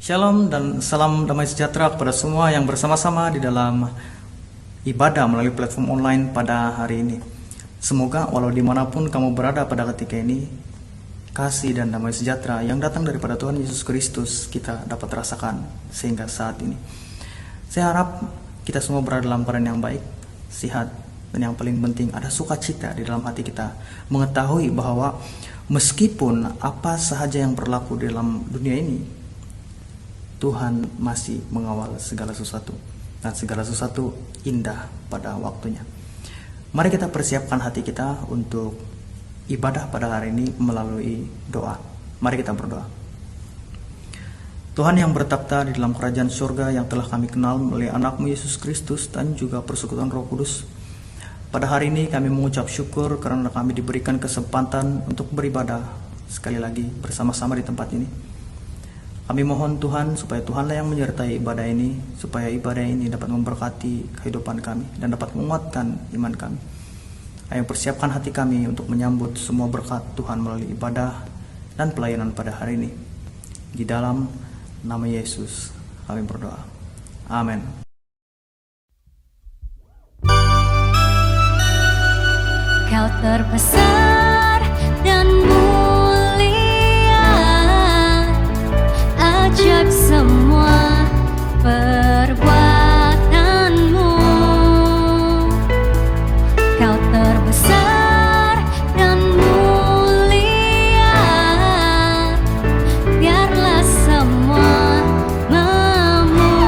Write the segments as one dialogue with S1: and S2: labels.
S1: Shalom dan salam damai sejahtera kepada semua yang bersama-sama di dalam ibadah melalui platform online pada hari ini. Semoga walau dimanapun kamu berada pada ketika ini, kasih dan damai sejahtera yang datang daripada Tuhan Yesus Kristus kita dapat rasakan sehingga saat ini. Saya harap kita semua berada dalam keadaan yang baik, sehat, dan yang paling penting ada sukacita di dalam hati kita. Mengetahui bahwa meskipun apa sahaja yang berlaku di dalam dunia ini, Tuhan masih mengawal segala sesuatu dan segala sesuatu indah pada waktunya. Mari kita persiapkan hati kita untuk ibadah pada hari ini melalui doa. Mari kita berdoa. Tuhan yang bertakhta di dalam kerajaan surga yang telah kami kenal melalui anak-Mu Yesus Kristus dan juga persekutuan Roh Kudus. Pada hari ini kami mengucap syukur karena kami diberikan kesempatan untuk beribadah sekali lagi bersama-sama di tempat ini. Kami mohon Tuhan supaya Tuhanlah yang menyertai ibadah ini, supaya ibadah ini dapat memberkati kehidupan kami dan dapat menguatkan iman kami. Ayo persiapkan hati kami untuk menyambut semua berkat Tuhan melalui ibadah dan pelayanan pada hari ini. Di dalam nama Yesus kami berdoa. Amin.
S2: Kau terbesar dan mulia, ajaib semua perbuatanmu. Kau terbesar dan mulia, biarlah semua memujimu.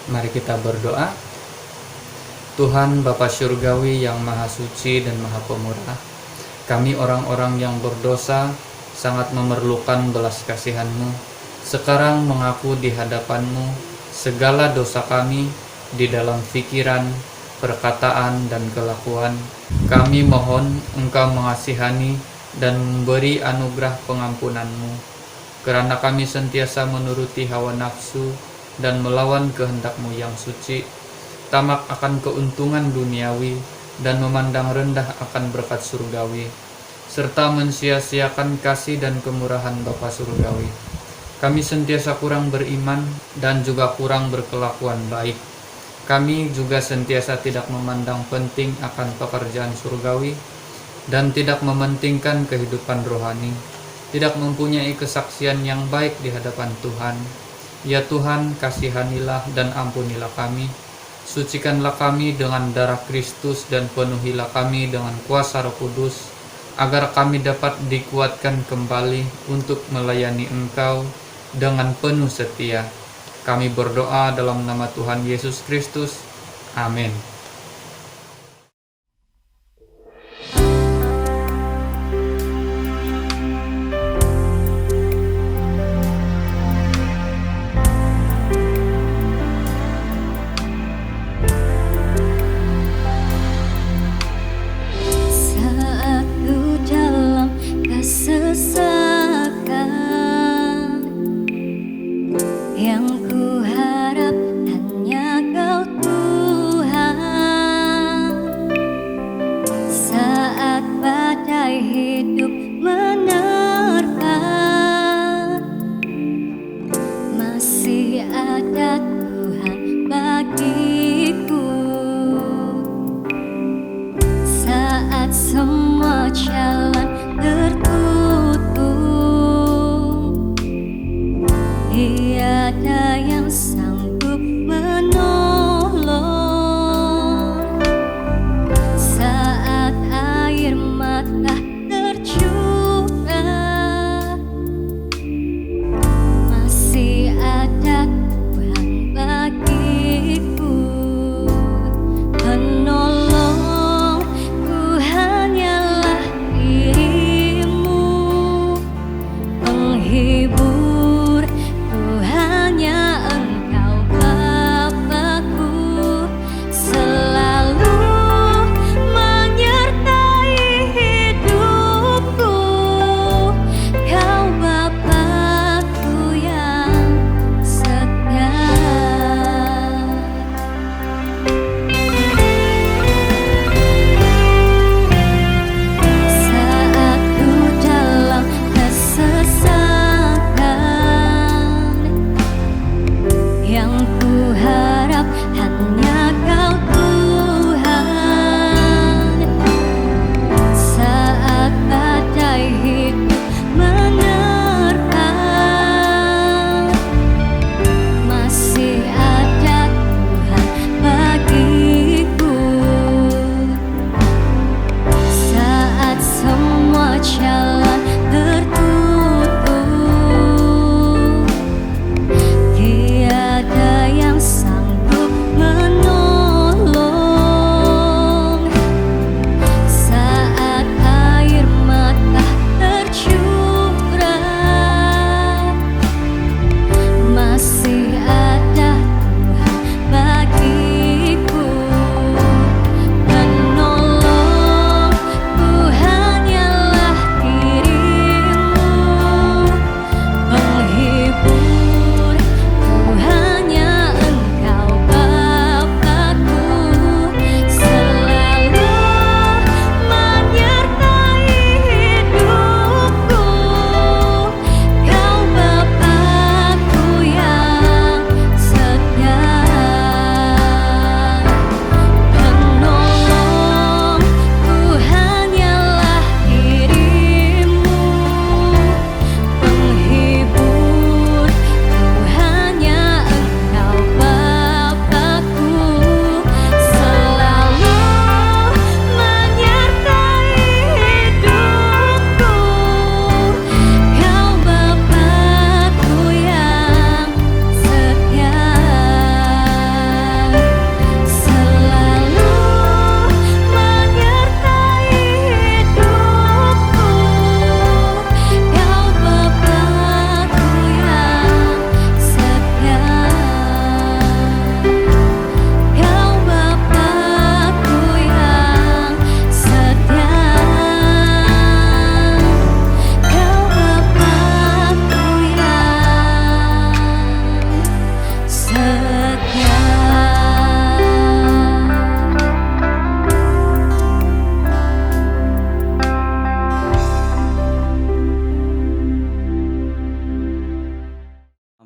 S3: Mari kita berdoa. Tuhan Bapa Surgawi yang Maha Suci dan Maha Pemurah, kami orang-orang yang berdosa sangat memerlukan belas kasihan-Mu. Sekarang mengaku di hadapan-Mu segala dosa kami di dalam pikiran, perkataan, dan kelakuan. Kami mohon Engkau mengasihani dan memberi anugerah pengampunan-Mu, karena kami sentiasa menuruti hawa nafsu dan melawan kehendak-Mu yang suci, tamak akan keuntungan duniawi dan memandang rendah akan berkat surgawi, serta mensia-siakan kasih dan kemurahan Bapa Surgawi. Kami sentiasa kurang beriman dan juga kurang berkelakuan baik. Kami juga sentiasa tidak memandang penting akan pekerjaan surgawi dan tidak mementingkan kehidupan rohani, tidak mempunyai kesaksian yang baik di hadapan Tuhan. Ya Tuhan, kasihanilah dan ampunilah kami. Sucikanlah kami dengan darah Kristus dan penuhilah kami dengan kuasa Roh Kudus, agar kami dapat dikuatkan kembali untuk melayani Engkau dengan penuh setia. Kami berdoa dalam nama Tuhan Yesus Kristus. Amin.
S2: Saat ku dalam kesesakan, yang ku harap hanya Kau Tuhan.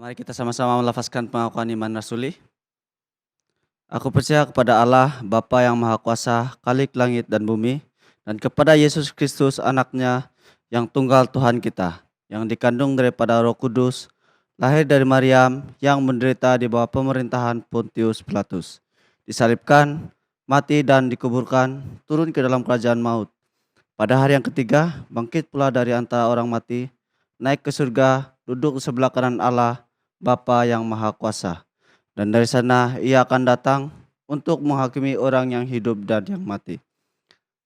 S4: Mari kita sama-sama melafazkan pengakuan iman rasuli. Aku percaya kepada Allah, Bapa yang Maha Kuasa, Khalik langit dan bumi, dan kepada Yesus Kristus, anaknya yang tunggal Tuhan kita, yang dikandung daripada Roh Kudus, lahir dari Maryam, yang menderita di bawah pemerintahan Pontius Pilatus, disalibkan, mati dan dikuburkan, turun ke dalam kerajaan maut. Pada hari yang ketiga, bangkit pula dari antara orang mati, naik ke surga, duduk di sebelah kanan Allah, Bapa yang Maha Kuasa. Dan dari sana ia akan datang untuk menghakimi orang yang hidup dan yang mati.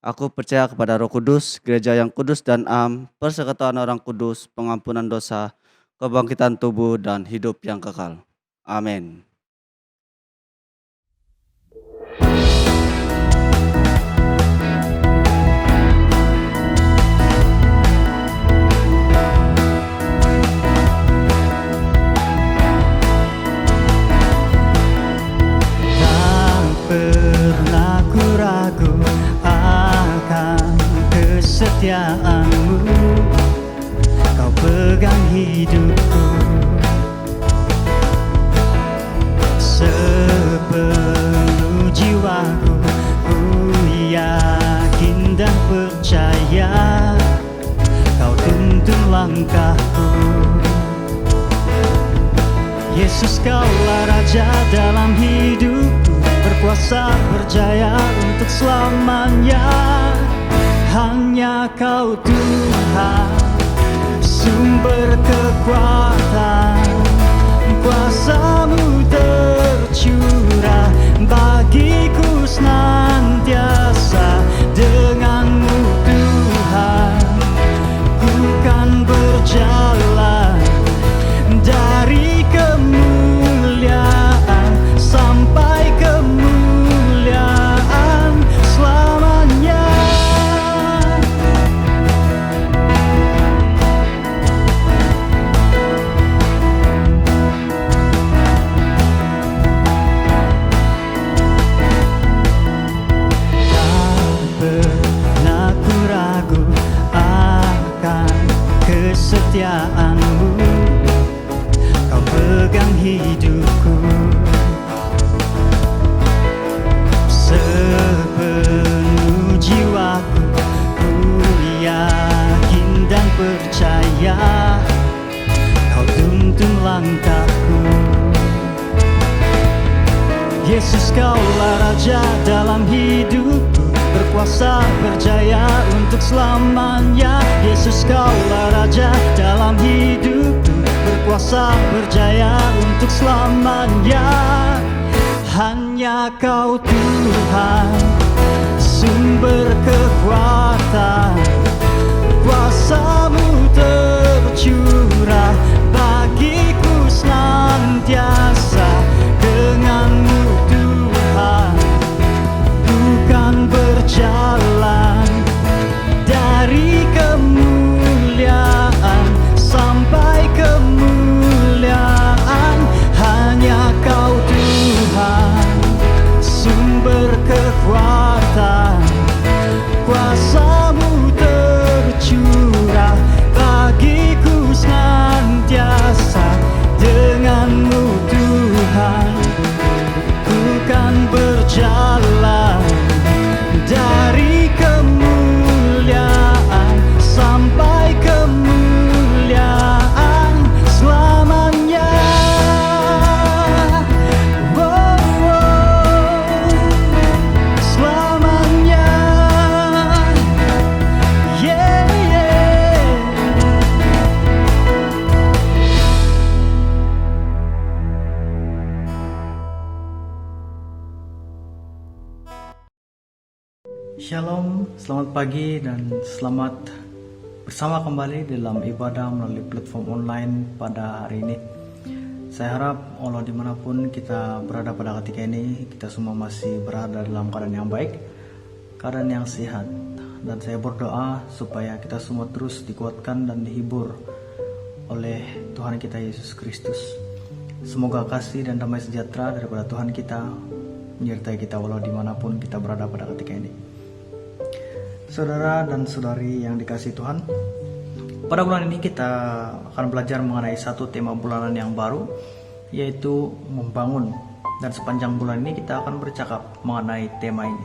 S4: Aku percaya kepada Roh Kudus, gereja yang kudus dan am, persekutuan orang kudus, pengampunan dosa, kebangkitan tubuh dan hidup yang kekal. Amin.
S1: Pernah ku ragu akan kesetiaanmu, kau pegang hidupku. Sepenuh jiwaku ku yakin dan percaya, kau tuntun langkahku. Yesus, kaulah Raja dalam hidupku, berkuasa berjaya untuk selamanya. Hanya Kau Tuhan, sumber kekuatan, kuasa-Mu tercurah bagiku senantiasa. Dengan-Mu Tuhan, ku kan berjalan dari kemuliaan sampai kemuliaan selamanya. Tak pernah ku ragu akan kesetiaanmu, kau pegang hidupku. Sepenuh jiwaku ku yakin dan percaya, kau tuntun langkahku. Yesus, kaulah Raja dalam hidupku, berkuasa berjaya untuk selamanya. Yesus, kaulah Raja dalam hidupku, berkuasa berjaya untuk selamanya. Hanya Kau Tuhan, sumber kekuatan, kuasa-Mu tercurah bagiku senantiasa. Dengan-Mu Tuhan, ku kan berjalan dari kemuliaan sampai kemuliaan. Hanya Kau Tuhan, sumber kekuatan, kuasa-Mu tercurah bagiku senantiasa. Dengan-Mu Tuhan, ku kan berjalan dari kemuliaan sampai kemuliaan selamanya. Oh, oh, selamanya. Yeah, yeah. Shalom, selamat pagi dan selamat bersama kembali dalam ibadah melalui platform online pada hari ini. Saya harap walau dimanapun kita berada pada ketika ini, kita semua masih berada dalam keadaan yang baik, keadaan yang sehat. Dan saya berdoa supaya kita semua terus dikuatkan dan dihibur oleh Tuhan kita Yesus Kristus. Semoga kasih dan damai sejahtera daripada Tuhan kita menyertai kita walau dimanapun kita berada pada ketika ini. Saudara dan saudari yang dikasihi Tuhan, Pada bulan ini kita akan belajar mengenai satu tema bulanan yang baru, yaitu membangun. Dan sepanjang bulan ini kita akan bercakap mengenai tema ini.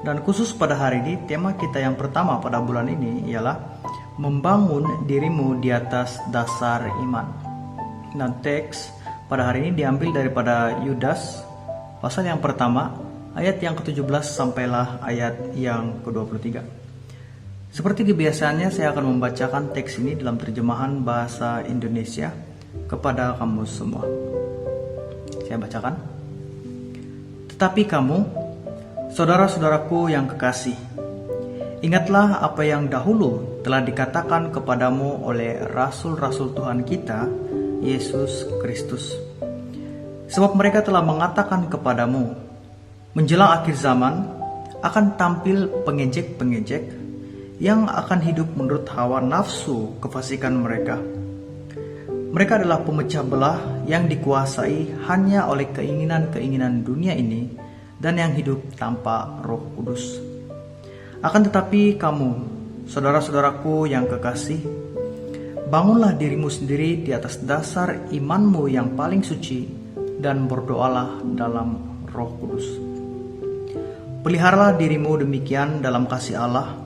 S1: Dan khusus pada hari ini, tema kita yang pertama pada bulan ini ialah membangun dirimu di atas dasar iman. Dan teks pada hari ini diambil daripada Yudas pasal yang pertama, ayat yang ke-17 sampailah ayat yang ke-23. Seperti kebiasaannya, saya akan membacakan teks ini dalam terjemahan bahasa Indonesia kepada kamu semua. Saya bacakan. Tetapi kamu, saudara-saudaraku yang kekasih, ingatlah apa yang dahulu telah dikatakan kepadamu oleh rasul-rasul Tuhan kita, Yesus Kristus. Sebab mereka telah mengatakan kepadamu, menjelang akhir zaman akan tampil pengejek-pengejek yang akan hidup menurut hawa nafsu kefasikan mereka. Mereka adalah pemecah belah yang dikuasai hanya oleh keinginan-keinginan dunia ini dan yang hidup tanpa Roh Kudus. Akan tetapi kamu, saudara-saudaraku yang kekasih, bangunlah dirimu sendiri di atas dasar imanmu yang paling suci dan berdoalah dalam Roh Kudus. Peliharalah dirimu demikian dalam kasih Allah,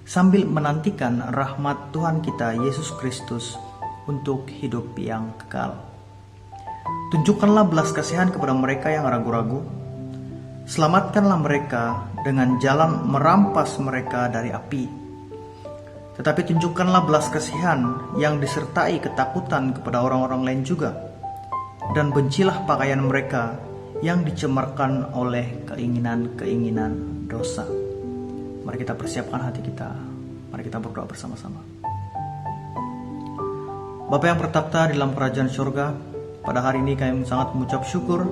S1: sambil menantikan rahmat Tuhan kita Yesus Kristus untuk hidup yang kekal. Tunjukkanlah belas kasihan kepada mereka yang ragu-ragu. Selamatkanlah mereka dengan jalan merampas mereka dari api. Tetapi tunjukkanlah belas kasihan yang disertai ketakutan kepada orang-orang lain juga. Dan bencilah pakaian mereka yang dicemarkan oleh keinginan-keinginan dosa. Mari kita persiapkan hati kita. Mari kita berdoa bersama-sama. Bapa yang bertakhta di dalam kerajaan surga, pada hari ini kami sangat mengucap syukur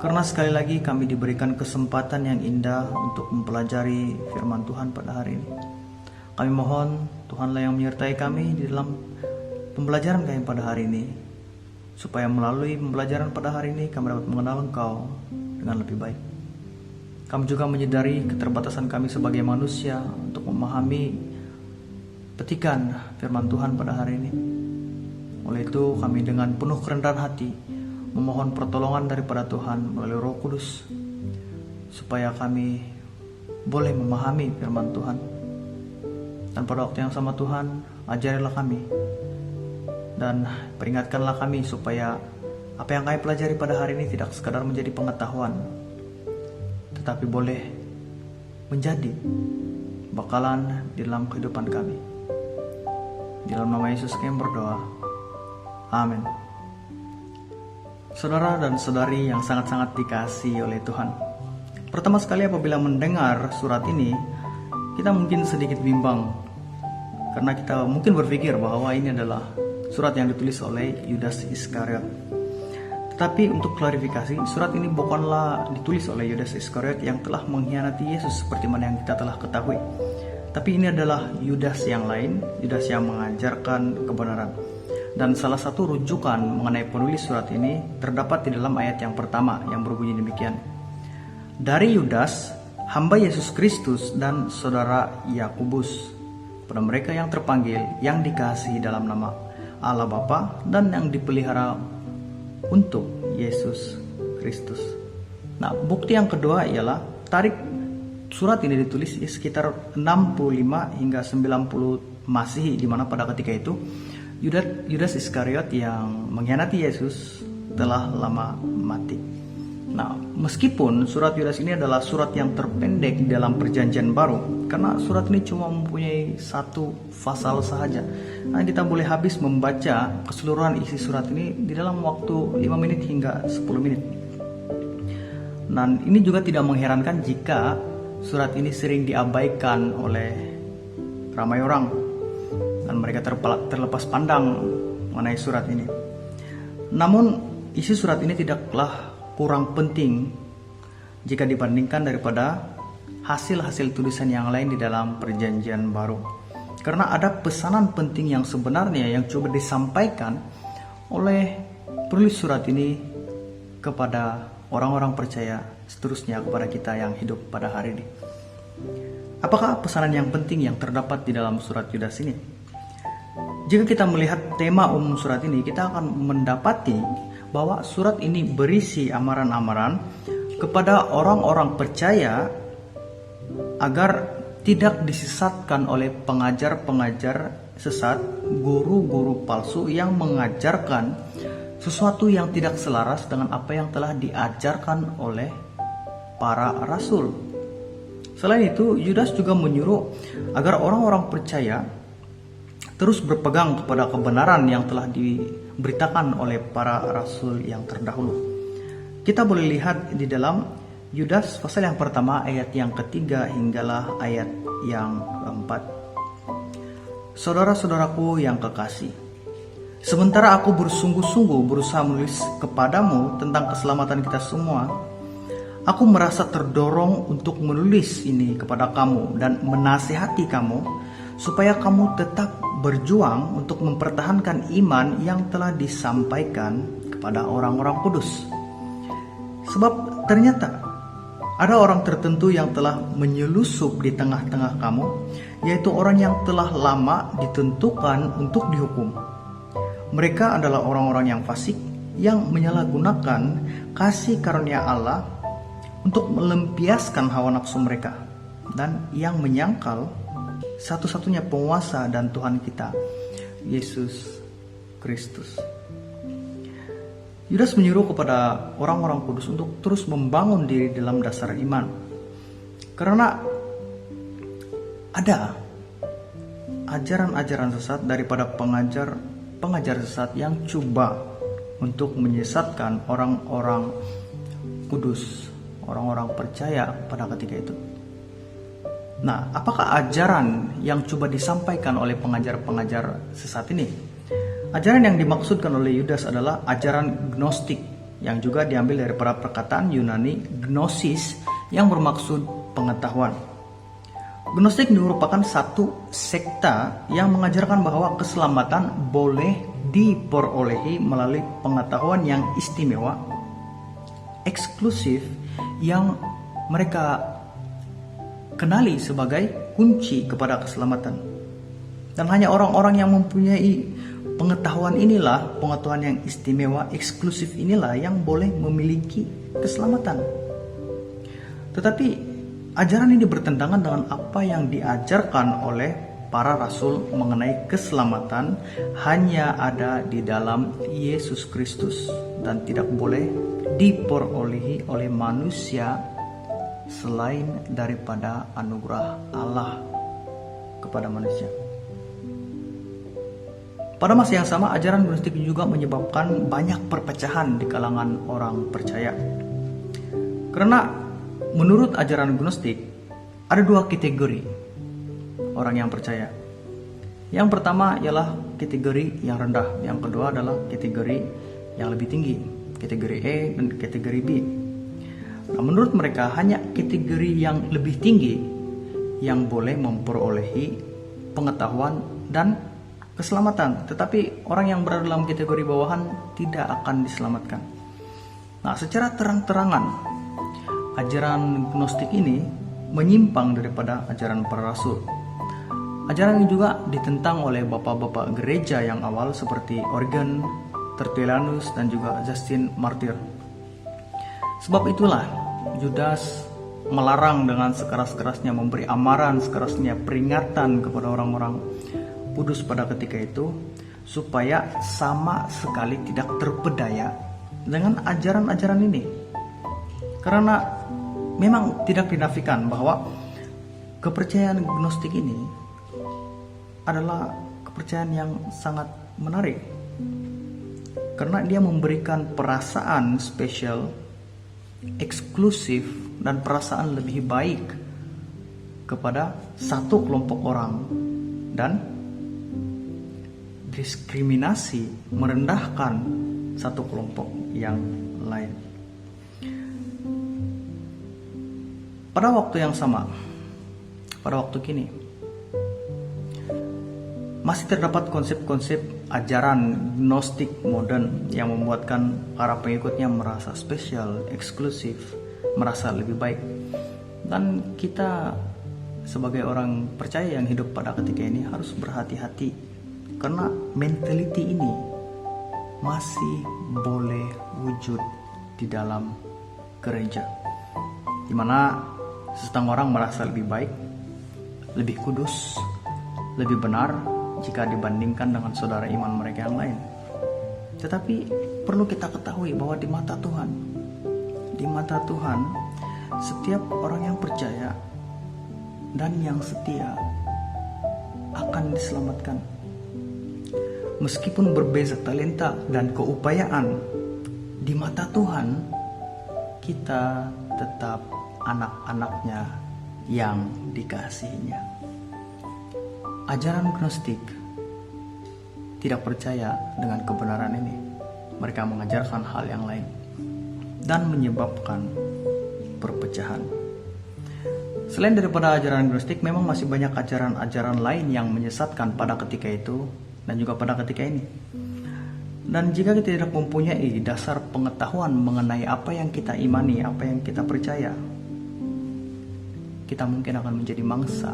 S1: karena sekali lagi kami diberikan kesempatan yang indah untuk mempelajari firman Tuhan pada hari ini. Kami mohon Tuhanlah yang menyertai kami di dalam pembelajaran kami pada hari ini, supaya melalui pembelajaran pada hari ini kami dapat mengenal Engkau dengan lebih baik. Kami juga menyadari keterbatasan kami sebagai manusia untuk memahami petikan firman Tuhan pada hari ini. Oleh itu kami dengan penuh kerendahan hati memohon pertolongan daripada Tuhan melalui Roh Kudus, supaya kami boleh memahami firman Tuhan. Dan pada waktu yang sama Tuhan, ajarilah kami dan peringatkanlah kami supaya apa yang kami pelajari pada hari ini tidak sekadar menjadi pengetahuan, tetapi boleh menjadi bakalan di dalam kehidupan kami. Di dalam nama Yesus kami berdoa. Amin. Saudara dan saudari yang sangat-sangat dikasihi oleh Tuhan, pertama sekali apabila mendengar surat ini, kita mungkin sedikit bimbang, karena kita mungkin berpikir bahwa ini adalah surat yang ditulis oleh Yudas Iskariot. Tetapi untuk klarifikasi, surat ini bukanlah ditulis oleh Yudas Iskariot yang telah mengkhianati Yesus seperti mana yang kita telah ketahui. Tapi ini adalah Yudas yang lain, Yudas yang mengajarkan kebenaran. Dan salah satu rujukan mengenai penulis surat ini terdapat di dalam ayat yang pertama yang berbunyi demikian. Dari Yudas, hamba Yesus Kristus dan saudara Yakobus, pada mereka yang terpanggil, yang dikasihi dalam nama Allah Bapa dan yang dipelihara untuk Yesus Kristus. Nah, bukti yang kedua ialah surat ini ditulis sekitar 65 hingga 90 Masehi, di mana pada ketika itu Yudas Iskariot yang mengkhianati Yesus telah lama mati. Nah, meskipun surat Yudas ini adalah surat yang terpendek dalam Perjanjian Baru, karena surat ini cuma mempunyai satu pasal sahaja. Nah, kita boleh habis membaca keseluruhan isi surat ini di dalam waktu 5 menit hingga 10 menit. Dan ini juga tidak mengherankan jika surat ini sering diabaikan oleh ramai orang dan mereka terlepas pandang mengenai surat ini. Namun, isi surat ini tidaklah kurang penting jika dibandingkan daripada hasil-hasil tulisan yang lain di dalam Perjanjian Baru. Karena ada pesanan penting yang sebenarnya yang coba disampaikan oleh penulis surat ini kepada orang-orang percaya, seterusnya kepada kita yang hidup pada hari ini. Apakah pesanan yang penting yang terdapat di dalam surat Yudas ini? Jika kita melihat tema umum surat ini, kita akan mendapati bahwa surat ini berisi amaran-amaran kepada orang-orang percaya agar tidak disesatkan oleh pengajar-pengajar sesat, guru-guru palsu yang mengajarkan sesuatu yang tidak selaras dengan apa yang telah diajarkan oleh para rasul. Selain itu, Yudas juga menyuruh agar orang-orang percaya terus berpegang kepada kebenaran yang telah diberitakan oleh para rasul yang terdahulu. Kita boleh lihat di dalam Yudas pasal yang pertama ayat yang ketiga hinggalah ayat yang keempat. Saudara-saudaraku yang kekasih, sementara aku bersungguh-sungguh berusaha menulis kepadamu tentang keselamatan kita semua, aku merasa terdorong untuk menulis ini kepada kamu dan menasihati kamu supaya kamu tetap berjuang untuk mempertahankan iman yang telah disampaikan kepada orang-orang kudus. Sebab ternyata ada orang tertentu yang telah menyelusup di tengah-tengah kamu, yaitu orang yang telah lama ditentukan untuk dihukum. Mereka adalah orang-orang yang fasik, yang menyalahgunakan kasih karunia Allah untuk melampiaskan hawa nafsu mereka, dan yang menyangkal satu-satunya penguasa dan Tuhan kita, Yesus Kristus. Yudas menyuruh kepada orang-orang kudus untuk terus membangun diri dalam dasar iman. Karena ada ajaran-ajaran sesat daripada pengajar sesat yang coba untuk menyesatkan orang-orang kudus, orang-orang percaya pada ketika itu. Nah, apakah ajaran yang coba disampaikan oleh pengajar-pengajar sesat ini? Ajaran yang dimaksudkan oleh Yudas adalah ajaran Gnostik, yang juga diambil dari perkataan Yunani gnosis yang bermaksud pengetahuan. Gnostik merupakan satu sekta yang mengajarkan bahwa keselamatan boleh diperolehi melalui pengetahuan yang istimewa, eksklusif, yang mereka kenali sebagai kunci kepada keselamatan. Dan hanya orang-orang yang mempunyai pengetahuan inilah, pengetahuan yang istimewa, eksklusif inilah yang boleh memiliki keselamatan. Tetapi ajaran ini bertentangan dengan apa yang diajarkan oleh para rasul mengenai keselamatan hanya ada di dalam Yesus Kristus dan tidak boleh diperolehi oleh manusia selain daripada anugerah Allah kepada manusia. Pada masa yang sama, ajaran Gnostik juga menyebabkan banyak perpecahan di kalangan orang percaya. Karena menurut ajaran Gnostik, ada dua kategori orang yang percaya. Yang pertama ialah kategori yang rendah, yang kedua adalah kategori yang lebih tinggi, kategori E dan kategori B. Nah, menurut mereka hanya kategori yang lebih tinggi yang boleh memperolehi pengetahuan dan keselamatan, tetapi orang yang berada dalam kategori bawahan tidak akan diselamatkan. Nah, secara terang-terangan ajaran Gnostik ini menyimpang daripada ajaran para rasul. Ajaran ini juga ditentang oleh bapak-bapak gereja yang awal seperti Origen, Tertullianus, dan juga Justin Martyr. Sebab itulah Yudas melarang dengan sekeras-kerasnya, memberi amaran sekerasnya, peringatan kepada orang-orang kudus pada ketika itu supaya sama sekali tidak terpedaya dengan ajaran-ajaran ini. Karena memang tidak dinafikan bahwa kepercayaan Gnostik ini adalah kepercayaan yang sangat menarik, karena dia memberikan perasaan spesial, eksklusif, dan perasaan lebih baik kepada satu kelompok orang, dan diskriminasi, merendahkan satu kelompok yang lain. Pada waktu yang sama, pada waktu kini, masih terdapat konsep-konsep ajaran Gnostik modern yang membuatkan para pengikutnya merasa spesial, eksklusif, merasa lebih baik. Dan kita sebagai orang percaya yang hidup pada ketika ini harus berhati-hati, Karena mentality ini masih boleh wujud di dalam gereja, di mana setengah orang merasa lebih baik, lebih kudus, lebih benar jika dibandingkan dengan saudara iman mereka yang lain. Tetapi perlu kita ketahui bahwa di mata Tuhan, setiap orang yang percaya dan yang setia akan diselamatkan. Meskipun berbeza talenta dan keupayaan, di mata Tuhan kita tetap anak-anaknya yang dikasihinya. Ajaran Gnostik tidak percaya dengan kebenaran ini. Mereka mengajarkan hal yang lain dan menyebabkan perpecahan. Selain daripada ajaran Gnostik, memang masih banyak ajaran-ajaran lain yang menyesatkan pada ketika itu dan juga pada ketika ini. Dan jika kita tidak mempunyai dasar pengetahuan mengenai apa yang kita imani, apa yang kita percaya, kita mungkin akan menjadi mangsa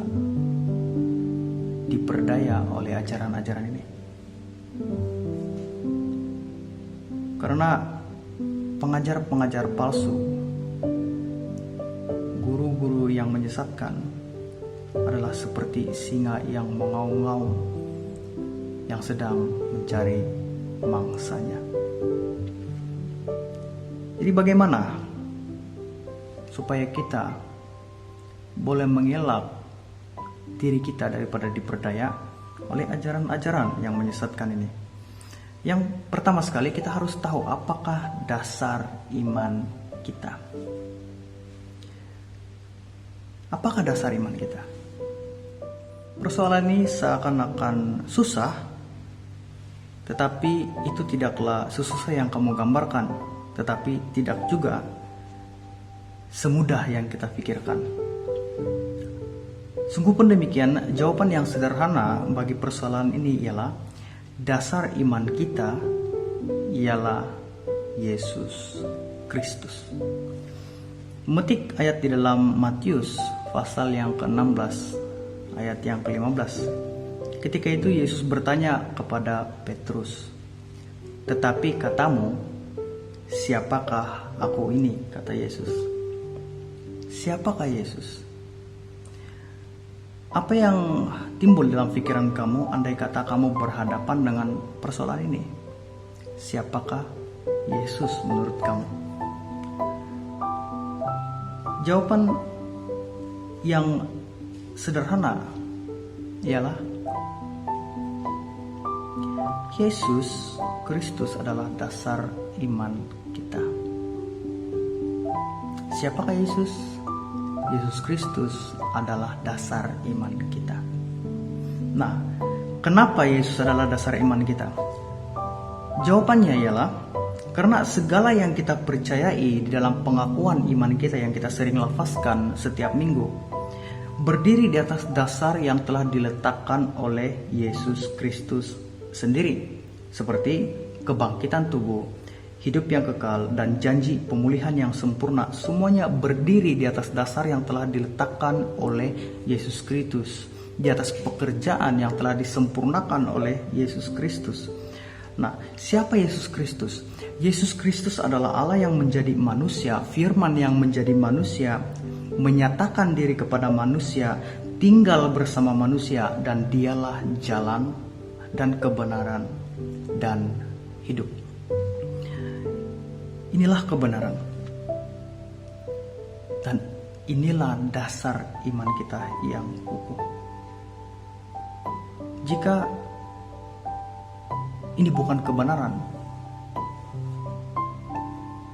S1: diperdaya oleh ajaran-ajaran ini. Karena pengajar-pengajar palsu, guru-guru yang menyesatkan adalah seperti singa yang mengaum-ngaum yang sedang mencari mangsanya. Jadi bagaimana supaya kita boleh mengelak diri kita daripada diperdaya oleh ajaran-ajaran yang menyesatkan ini? Yang pertama sekali, kita harus tahu apakah dasar iman kita. Apakah dasar iman kita? Persoalan ini seakan-akan susah, tetapi itu tidaklah sesusah yang kamu gambarkan, tetapi tidak juga semudah yang kita pikirkan. Sungguh pun demikian, jawaban yang sederhana bagi persoalan ini ialah dasar iman kita ialah Yesus Kristus. Metik ayat di dalam Matius pasal yang ke-16 ayat yang ke-15. Ketika itu Yesus bertanya kepada Petrus, "Tetapi katamu, siapakah aku ini?" kata Yesus. Siapakah Yesus? Apa yang timbul dalam pikiran kamu andai kata kamu berhadapan dengan persoalan ini? Siapakah Yesus menurut kamu? Jawaban yang sederhana ialah Yesus Kristus adalah dasar iman kita. Siapakah Yesus? Yesus Kristus adalah dasar iman kita. Nah, kenapa Yesus adalah dasar iman kita? Jawabannya ialah karena segala yang kita percayai di dalam pengakuan iman kita yang kita sering lafazkan setiap minggu berdiri di atas dasar yang telah diletakkan oleh Yesus Kristus sendiri, seperti kebangkitan tubuh, hidup yang kekal, dan janji pemulihan yang sempurna. Semuanya berdiri di atas dasar yang telah diletakkan oleh Yesus Kristus, di atas pekerjaan yang telah disempurnakan oleh Yesus Kristus. Nah, siapa Yesus Kristus? Yesus Kristus adalah Allah yang menjadi manusia, firman yang menjadi manusia, menyatakan diri kepada manusia, tinggal bersama manusia, dan dialah jalan dan kebenaran dan hidup. Inilah kebenaran dan inilah dasar iman kita yang kukuh. Jika ini bukan kebenaran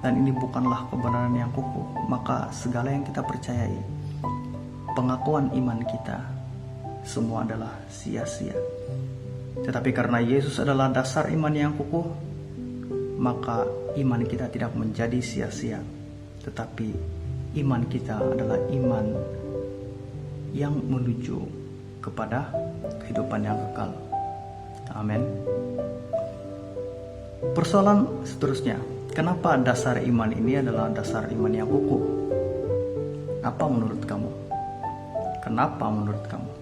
S1: dan ini bukanlah kebenaran yang kukuh, maka segala yang kita percayai, pengakuan iman kita, semua adalah sia-sia. Tetapi karena Yesus adalah dasar iman yang kukuh, maka iman kita tidak menjadi sia-sia. Tetapi iman kita adalah iman yang menuju kepada kehidupan yang kekal. Amin. Persoalan seterusnya, kenapa dasar iman ini adalah dasar iman yang kukuh? Apa menurut kamu? Kenapa menurut kamu?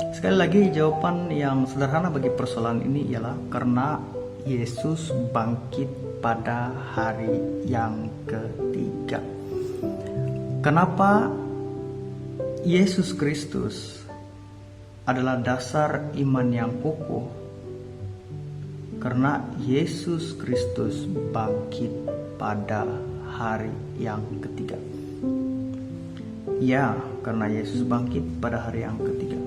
S1: Sekali lagi jawaban yang sederhana bagi persoalan ini ialah karena Yesus bangkit pada hari yang ketiga. Kenapa Yesus Kristus adalah dasar iman yang kokoh? Karena Yesus Kristus bangkit pada hari yang ketiga. Ya, karena Yesus bangkit pada hari yang ketiga.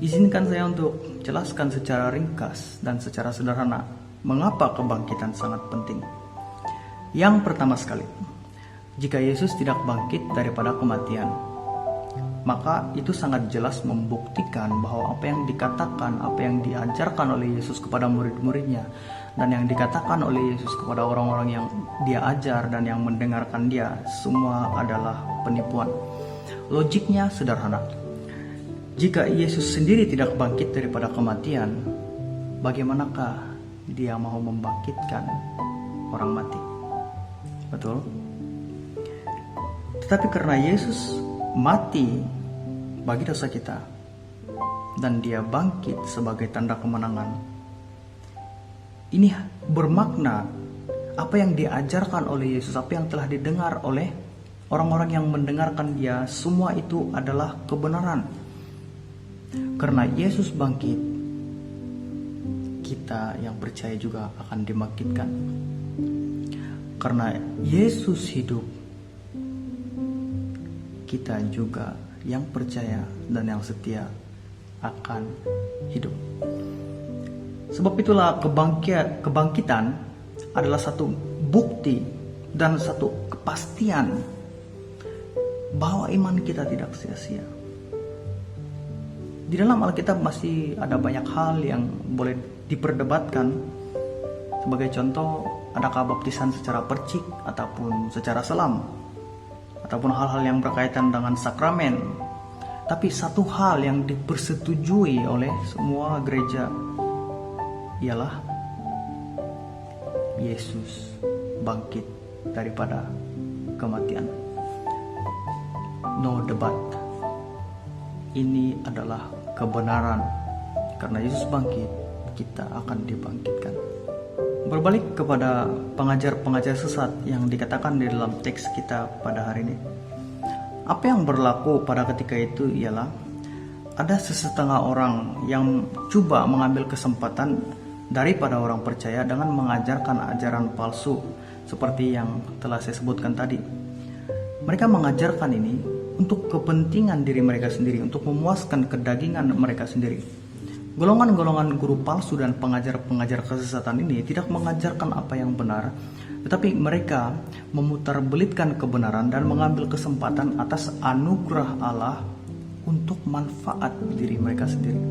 S1: Izinkan saya untuk jelaskan secara ringkas dan secara sederhana mengapa kebangkitan sangat penting. Yang pertama sekali, jika Yesus tidak bangkit daripada kematian, maka itu sangat jelas membuktikan bahwa apa yang dikatakan, apa yang diajarkan oleh Yesus kepada murid-muridnya, dan yang dikatakan oleh Yesus kepada orang-orang yang dia ajar dan yang mendengarkan dia, semua adalah penipuan. Logiknya sederhana. Jika Yesus sendiri tidak bangkit daripada kematian, bagaimanakah dia mau membangkitkan orang mati? Betul? Tetapi karena Yesus mati bagi dosa kita dan dia bangkit sebagai tanda kemenangan, ini bermakna apa yang diajarkan oleh Yesus, apa yang telah didengar oleh orang-orang yang mendengarkan dia, semua itu adalah kebenaran. Karena Yesus bangkit, kita yang percaya juga akan dibangkitkan. Karena Yesus hidup, kita juga yang percaya dan yang setia akan hidup. Sebab itulah kebangkitan adalah satu bukti dan satu kepastian bahwa iman kita tidak sia-sia. Di dalam Alkitab masih ada banyak hal yang boleh diperdebatkan. Sebagai contoh, adakah baptisan secara percik ataupun secara selam, ataupun hal-hal yang berkaitan dengan sakramen. Tapi satu hal yang dipersetujui oleh semua gereja ialah Yesus bangkit daripada kematian. No debat. Ini adalah kebenaran. Karena Yesus bangkit, kita akan dibangkitkan. Berbalik kepada pengajar-pengajar sesat yang dikatakan di dalam teks kita pada hari ini. Apa yang berlaku pada ketika itu ialah ada sesetengah orang yang coba mengambil kesempatan daripada orang percaya dengan mengajarkan ajaran palsu seperti yang telah saya sebutkan tadi. Mereka mengajarkan ini untuk kepentingan diri mereka sendiri, untuk memuaskan kedagingan mereka sendiri. Golongan-golongan guru palsu dan pengajar-pengajar kesesatan ini tidak mengajarkan apa yang benar, tetapi mereka memutarbelitkan kebenaran dan mengambil kesempatan atas anugerah Allah untuk manfaat diri mereka sendiri.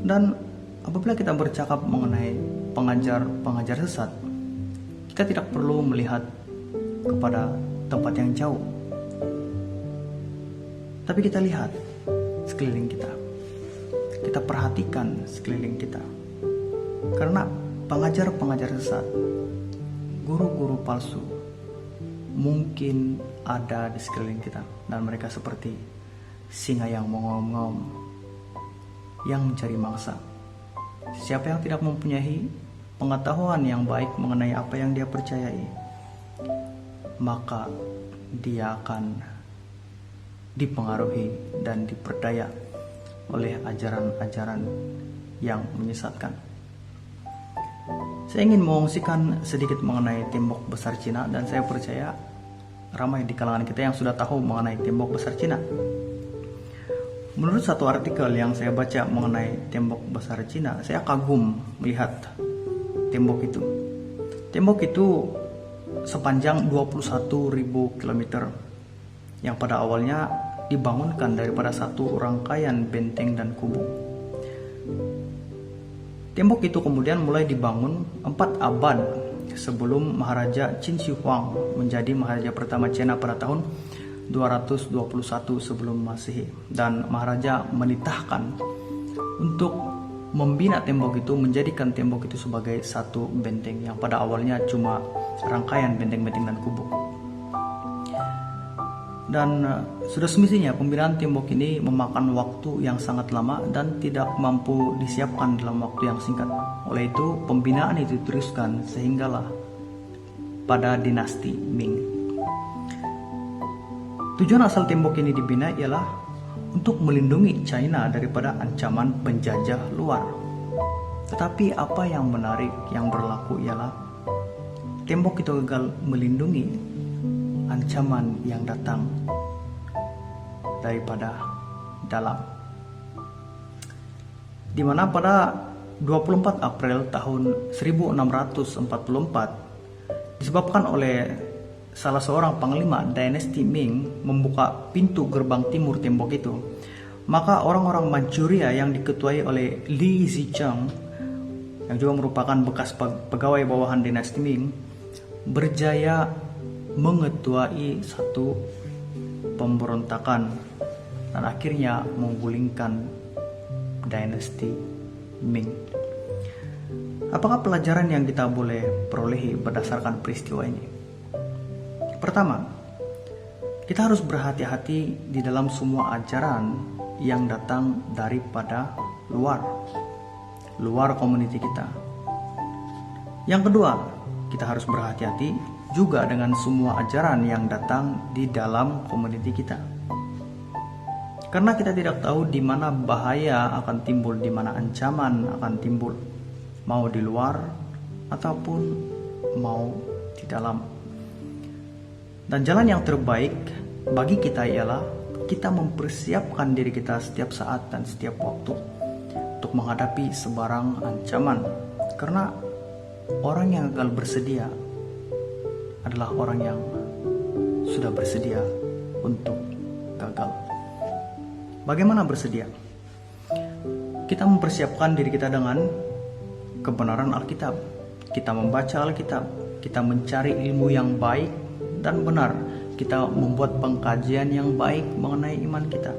S1: Dan apabila kita bercakap mengenai pengajar-pengajar sesat, kita tidak perlu melihat kepada tempat yang jauh, tapi kita lihat sekeliling kita. Kita perhatikan sekeliling kita. Karena pengajar-pengajar sesat, guru-guru palsu mungkin ada di sekeliling kita, dan mereka seperti singa yang mengaum-ngaum, yang mencari mangsa. Siapa yang tidak mempunyai pengetahuan yang baik mengenai apa yang dia percayai, maka dia akan dipengaruhi dan diperdaya oleh ajaran-ajaran yang menyesatkan. Saya ingin mengungsikan sedikit mengenai tembok besar Cina, dan saya percaya ramai di kalangan kita yang sudah tahu mengenai tembok besar Cina. Menurut satu artikel yang saya baca mengenai tembok besar Cina, saya kagum melihat tembok itu. Tembok itu sepanjang 21.000 km yang pada awalnya dibangunkan daripada satu rangkaian benteng dan kubu. Tembok itu kemudian mulai dibangun 4 abad sebelum Maharaja Qin Shi Huang menjadi Maharaja pertama China pada tahun 221 sebelum Masehi, dan Maharaja menitahkan untuk membina tembok itu, menjadikan tembok itu sebagai satu benteng yang pada awalnya cuma rangkaian benteng-benteng dan kubu. Dan sudah semestinya pembinaan tembok ini memakan waktu yang sangat lama dan tidak mampu disiapkan dalam waktu yang singkat. Oleh itu, pembinaan itu diteruskan sehinggalah pada dinasti Ming. Tujuan asal tembok ini dibina ialah untuk melindungi China daripada ancaman penjajah luar. Tetapi apa yang menarik yang berlaku ialah tembok itu gagal melindungi ancaman yang datang daripada dalam. Di mana pada 24 April tahun 1644 disebabkan oleh salah seorang panglima dinasti Ming membuka pintu gerbang timur tembok itu, maka orang-orang Manchuria yang diketuai oleh Li Zicheng yang juga merupakan bekas pegawai bawahan dinasti Ming berjaya mengetuai satu pemberontakan dan akhirnya menggulingkan dinasti Ming. Apakah pelajaran yang kita boleh perolehi berdasarkan peristiwa ini? Pertama, kita harus berhati-hati di dalam semua ajaran yang datang daripada luar komuniti kita. Yang kedua, kita harus berhati-hati juga dengan semua ajaran yang datang di dalam komuniti kita. Karena kita tidak tahu di mana bahaya akan timbul, di mana ancaman akan timbul, mau di luar ataupun mau di dalam. Dan jalan yang terbaik bagi kita ialah kita mempersiapkan diri kita setiap saat dan setiap waktu untuk menghadapi sebarang ancaman. Karena orang yang gagal bersedia adalah orang yang sudah bersedia untuk gagal. Bagaimana bersedia? Kita mempersiapkan diri kita dengan kebenaran Alkitab. Kita membaca Alkitab, kita mencari ilmu yang baik dan benar, kita membuat pengkajian yang baik mengenai iman kita.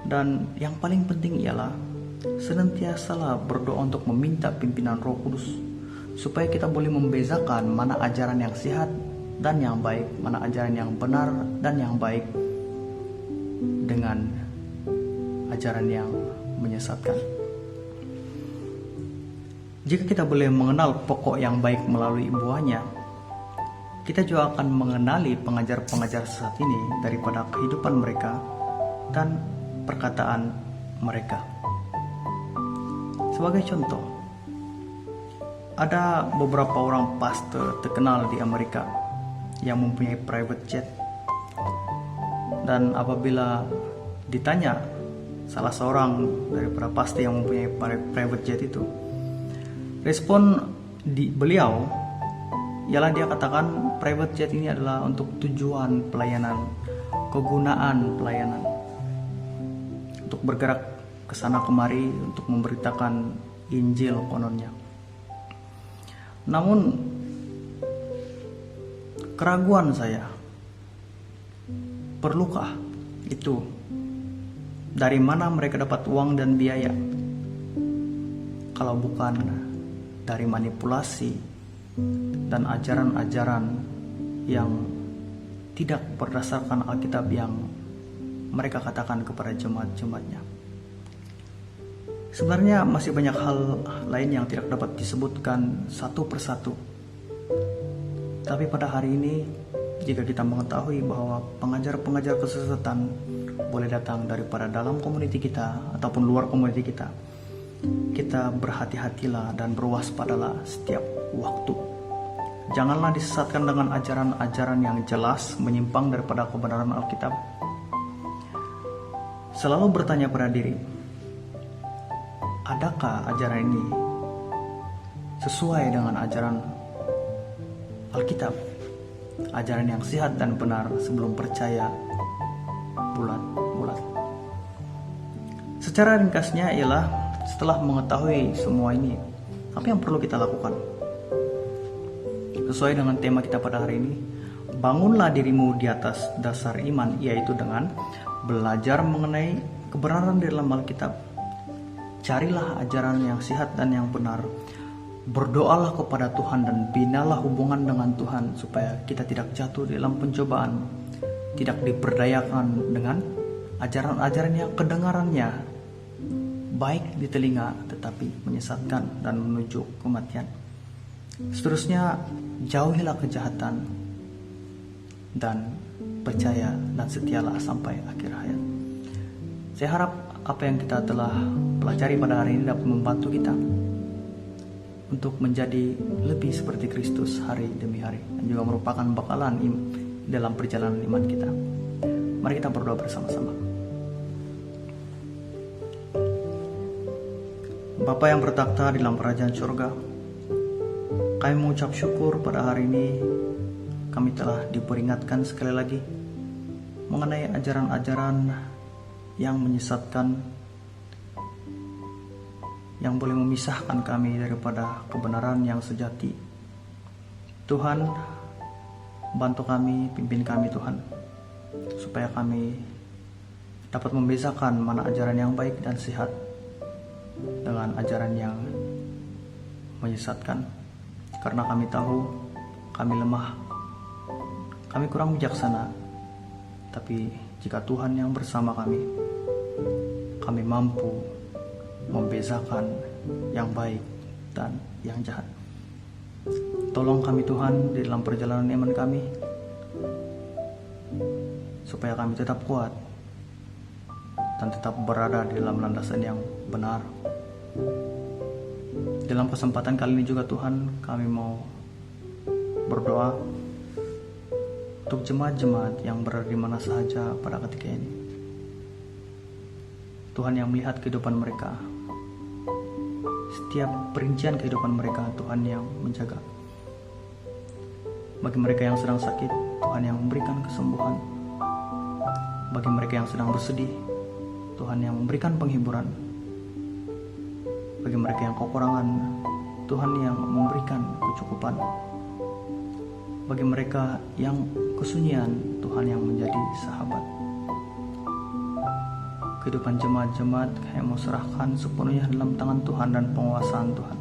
S1: Dan yang paling penting ialah senantiasalah berdoa untuk meminta pimpinan Roh Kudus, supaya kita boleh membezakan mana ajaran yang sehat dan yang baik, mana ajaran yang benar dan yang baik dengan ajaran yang menyesatkan. Jika kita boleh mengenal pokok yang baik melalui buahnya, kita juga akan mengenali pengajar-pengajar sesat ini daripada kehidupan mereka dan perkataan mereka. Sebagai contoh, ada beberapa orang pastor terkenal di Amerika yang mempunyai private jet. Dan apabila ditanya salah seorang dari para pastor yang mempunyai private jet itu, respon beliau ialah dia katakan private jet ini adalah untuk tujuan pelayanan, kegunaan pelayanan, untuk bergerak ke sana kemari untuk memberitakan Injil kononnya. Namun keraguan saya, perlukah itu? Dari mana mereka dapat uang dan biaya? Kalau bukan dari manipulasi dan ajaran-ajaran yang tidak berdasarkan Alkitab yang mereka katakan kepada jemaat-jemaatnya. Sebenarnya masih banyak hal lain yang tidak dapat disebutkan satu persatu. Tapi pada hari ini, jika kita mengetahui bahwa pengajar-pengajar kesesatan boleh datang daripada dalam komuniti kita ataupun luar komuniti kita, kita berhati-hatilah dan berwaspadalah setiap waktu. Janganlah disesatkan dengan ajaran-ajaran yang jelas menyimpang daripada kebenaran Alkitab. Selalu bertanya pada diri, adakah ajaran ini sesuai dengan ajaran Alkitab? Ajaran yang sehat dan benar sebelum percaya bulat-bulat. Secara ringkasnya ialah setelah mengetahui semua ini, apa yang perlu kita lakukan? Sesuai dengan tema kita pada hari ini, bangunlah dirimu di atas dasar iman, yaitu dengan belajar mengenai kebenaran di dalam Alkitab. Carilah ajaran yang sehat dan yang benar. Berdoalah kepada Tuhan dan binalah hubungan dengan Tuhan supaya kita tidak jatuh dalam pencobaan, tidak diperdayakan dengan ajaran-ajaran yang kedengarannya baik di telinga tetapi menyesatkan dan menuju kematian. Seterusnya, jauhilah kejahatan dan percaya dan setialah sampai akhir hayat. Saya harap apa yang kita telah pelajari pada hari ini dapat membantu kita untuk menjadi lebih seperti Kristus hari demi hari dan juga merupakan bekalan dalam perjalanan iman kita. Mari kita berdoa bersama-sama. Bapa yang bertakhta di dalam kerajaan surga, kami mengucap syukur pada hari ini kami telah diperingatkan sekali lagi mengenai ajaran-ajaran yang menyesatkan, yang boleh memisahkan kami daripada kebenaran yang sejati. Tuhan, bantu kami, pimpin kami Tuhan, supaya kami dapat membezakan mana ajaran yang baik dan sehat dengan ajaran yang menyesatkan. Karena kami tahu kami lemah, kami kurang bijaksana, tapi jika Tuhan yang bersama kami mampu membezakan yang baik dan yang jahat. Tolong kami Tuhan di dalam perjalanan iman kami, supaya kami tetap kuat dan tetap berada di dalam landasan yang benar. Dalam kesempatan kali ini juga Tuhan, kami mau berdoa untuk jemaat-jemaat yang berada di mana sahaja pada ketika ini. Tuhan yang melihat kehidupan mereka, setiap perincian kehidupan mereka, Tuhan yang menjaga. Bagi mereka yang sedang sakit, Tuhan yang memberikan kesembuhan. Bagi mereka yang sedang bersedih, Tuhan yang memberikan penghiburan. Bagi mereka yang kekurangan, Tuhan yang memberikan kecukupan. Bagi mereka yang kesunyian, Tuhan yang menjadi sahabat. Kehidupan jemaat-jemaat kami mau serahkan sepenuhnya dalam tangan Tuhan dan penguasaan Tuhan.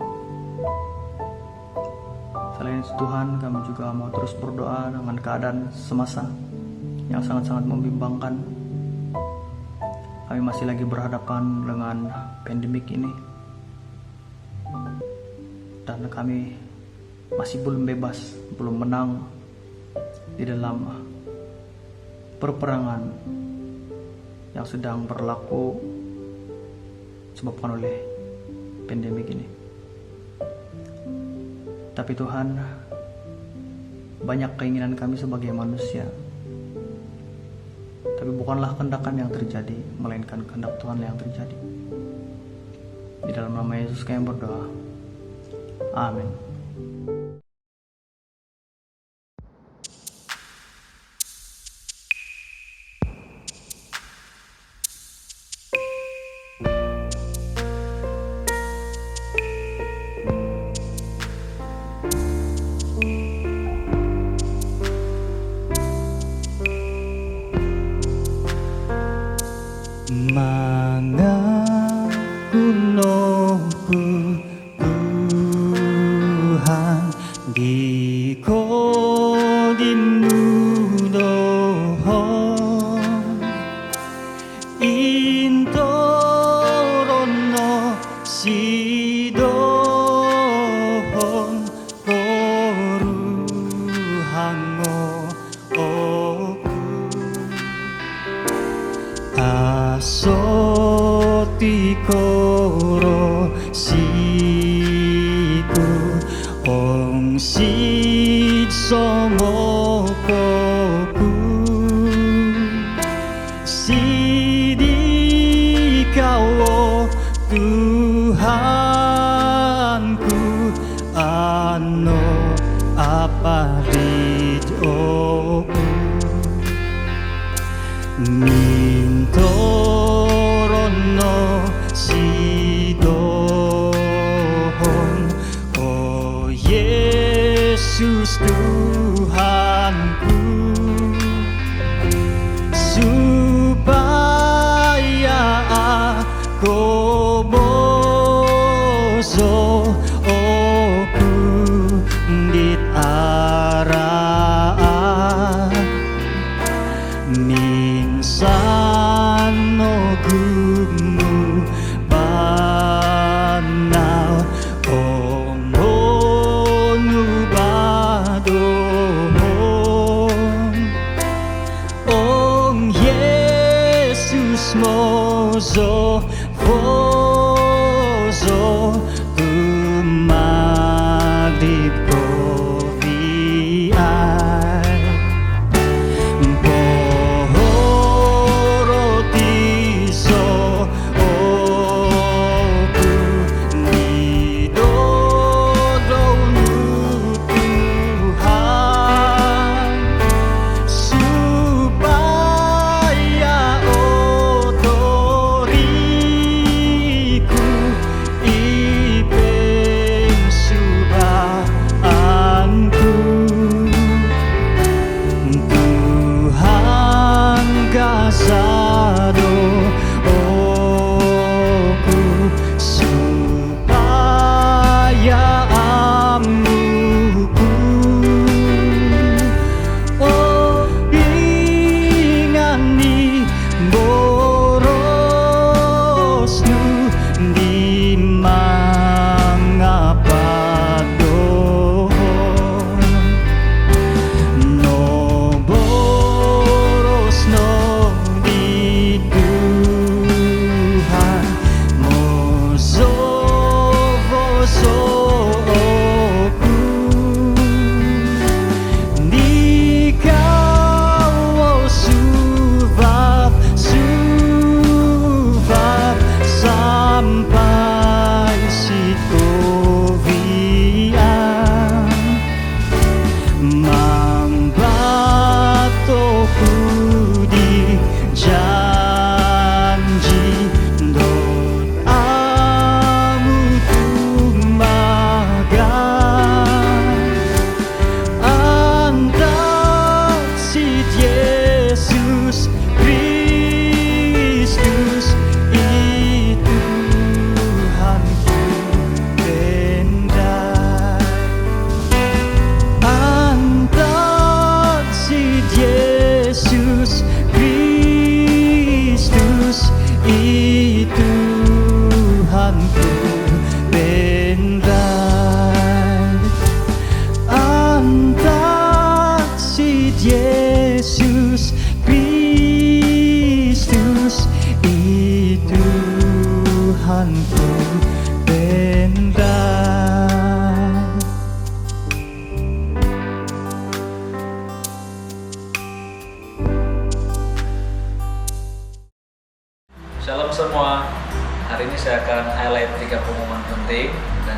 S1: Selain itu Tuhan, kami juga mau terus berdoa dengan keadaan semasa yang sangat-sangat membimbangkan. Kami masih lagi berhadapan dengan pandemik ini, dan kami masih belum bebas, belum menang di dalam perperangan yang sedang berlaku disebabkan oleh pandemik ini. Tapi Tuhan, banyak keinginan kami sebagai manusia, tapi bukanlah kehendak kami yang terjadi, melainkan kehendak Tuhan yang terjadi. Di dalam nama Yesus kami berdoa. Amin.
S5: Mengakunoku Tuhan di kodimmu dohon intorono sidohon koruhango oku asoti koro siku ong sid somokoku sidikawo Tuhanku ano aparid oku Mintorono sidohon Oh Yesus Tuhanku supaya aku boso oh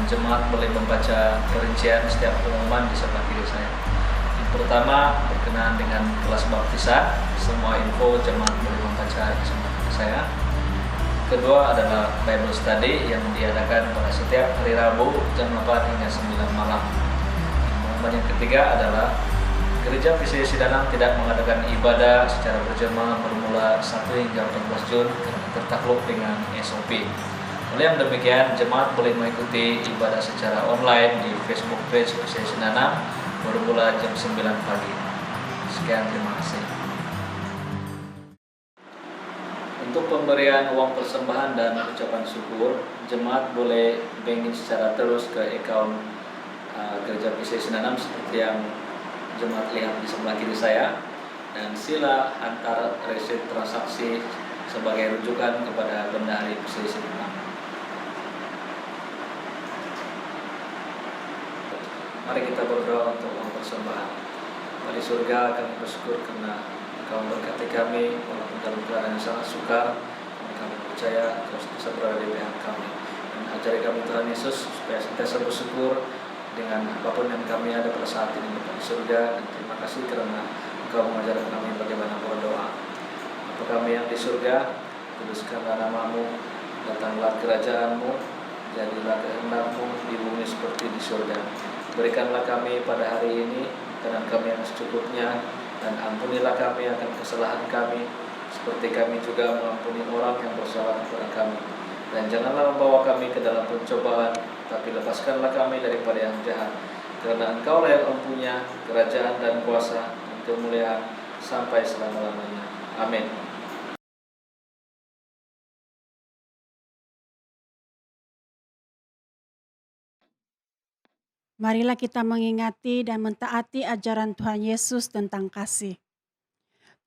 S6: jemaat boleh membaca perincian setiap pengumuman di sebelah kiri saya. Yang pertama berkenaan dengan kelas baptisan, semua info jemaat boleh membaca di sebelah kiri saya. Kedua adalah Bible Study yang diadakan pada setiap hari Rabu jam 8 hingga 9 malam. Pengumuman yang ketiga adalah Gereja PCC Danang tidak mengadakan ibadah secara berjamaah bermula 1 hingga 14 Jun karena tertakluk dengan SOP. Oleh yang demikian, jemaat boleh mengikuti ibadah secara online di Facebook page PCC Danang bermula jam 9 pagi. Sekian, terima kasih. Untuk pemberian uang persembahan dan ucapan syukur, jemaat boleh banking secara terus ke account Gereja PCC Danang seperti yang jemaat lihat di sebelah kiri saya, dan sila antar resit transaksi sebagai rujukan kepada Bendahari PCC Danang. Mari kita berdoa untuk uang persembahan. Bapa di surga, kami bersyukur karena Engkau memberkati kami walaupun dalam keadaan yang sangat sukar. Kami percaya terus bisa berada di pihak kami. Dan ajari kami Tuhan Yesus supaya senantiasa bersyukur dengan apapun yang kami ada pada saat ini di surga. Dan terima kasih karena Engkau mengajarkan kami bagaimana berdoa. Bapa kami yang di surga, kuduskanlah nama-Mu, datanglah kerajaan-Mu, jadilah kehendak-Mu di bumi seperti di surga. Berikanlah kami pada hari ini makanan kami yang secukupnya, dan ampunilah kami akan kesalahan kami, seperti kami juga mengampuni orang yang bersalah kepada kami. Dan janganlah membawa kami ke dalam pencobaan, tapi lepaskanlah kami daripada yang jahat. Karena Engkau-lah yang mempunyai kerajaan dan kuasa dan kemuliaan sampai selama-lamanya. Amin.
S7: Marilah kita mengingati dan mentaati ajaran Tuhan Yesus tentang kasih.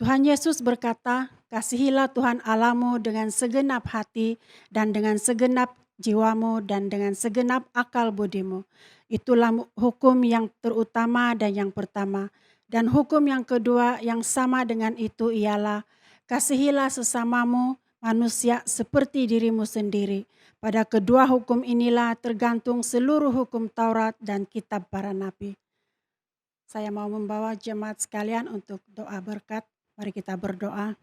S7: Tuhan Yesus berkata, "Kasihilah Tuhan Allahmu dengan segenap hati dan dengan segenap jiwamu dan dengan segenap akal budimu." Itulah hukum yang terutama dan yang pertama. Dan hukum yang kedua yang sama dengan itu ialah, "Kasihilah sesamamu manusia seperti dirimu sendiri." Pada kedua hukum inilah tergantung seluruh hukum Taurat dan kitab para nabi. Saya mau membawa jemaat sekalian untuk doa berkat. Mari kita berdoa.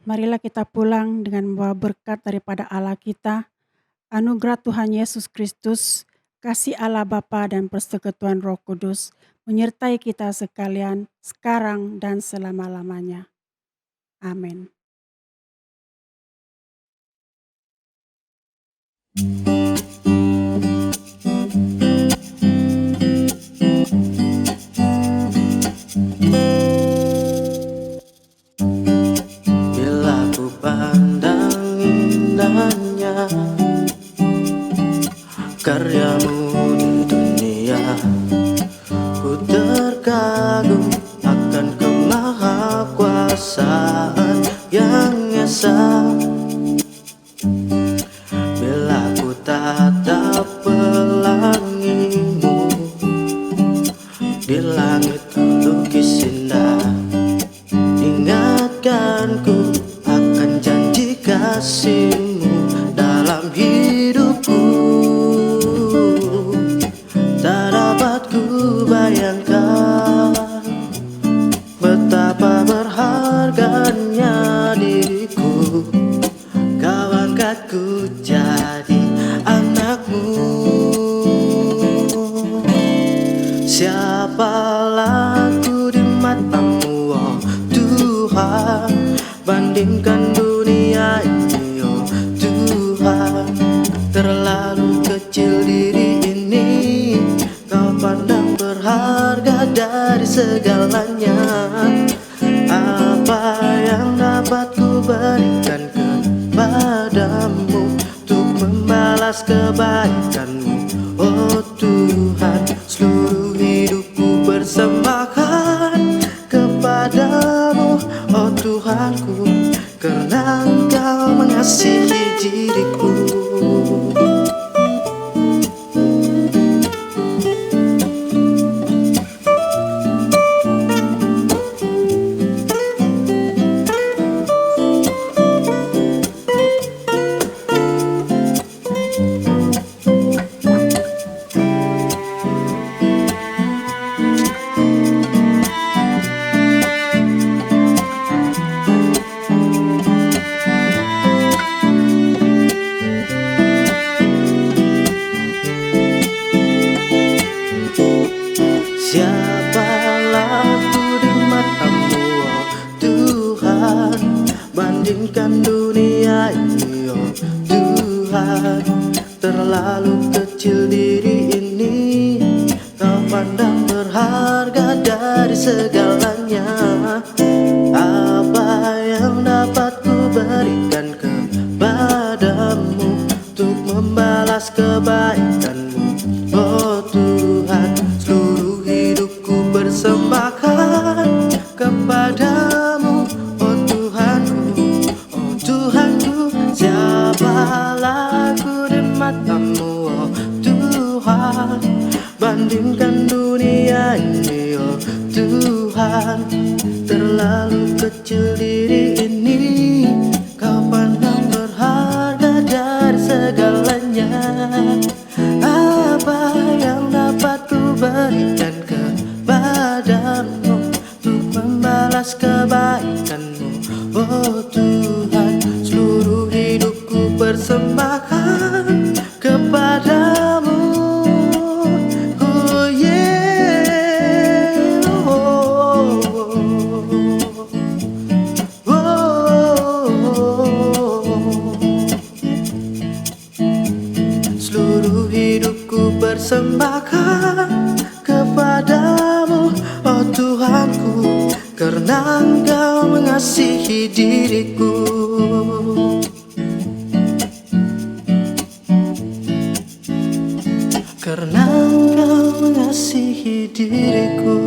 S7: Marilah kita pulang dengan membawa berkat daripada Allah kita, anugerah Tuhan Yesus Kristus, kasih Allah Bapa dan persekutuan Roh Kudus menyertai kita sekalian sekarang dan selama-lamanya. Amin.
S5: Bila ku pandang indahnya karyamu di dunia, ku terkagum akan kemahakuasaan yang esa. Bila ku tatap pelangimu di langit lukis indah, ingatkanku akan janji kasihmu dalam hidupku. Tak dapat ku bayangkan betapa berharganya diriku, kau angkatku jadi anakmu. Siapalah aku di matamu, oh Tuhan, bandingkan dunia ini, oh Tuhan. Terlalu kecil diri ini, kau pandang berharga dari segalanya. Apa yang dapat ku berikan kepadamu untuk membalas kebaikanmu, oh Tuhan. Seluruh hidupku persembahkan kepadamu, oh Tuhanku, karena Engkau mengasihi diriku. bandingkan dunia ini, oh Tuhan. Terlalu kecil diri ini, Kau pandang berharga dari segalanya. Apa yang dapat ku berikan kepadamu untuk membalas kebaikan-Mu, oh Tuhan. Seluruh hidupku persembahkan kepadamu, oh Tuhanku, oh Tuhanku. Siapalah aku di mata-Mu, oh Tuhan. Bandingkan dunia ini, oh Tuhan. Terlalu kecil diri ini, Kau pandang berharga dari segalanya. Apa yang dapat ku berikan kepadamu untuk membalas kebaikan-Mu, oh Tuhan. Seluruh hidupku persembahkan kepadamu. Oh yeah, oh, oh, oh. Seluruh hidupku persembahkan kepadamu, oh Tuhanku, karena Engkau mengasihi diriku. Karena Engkau mengasihi diriku.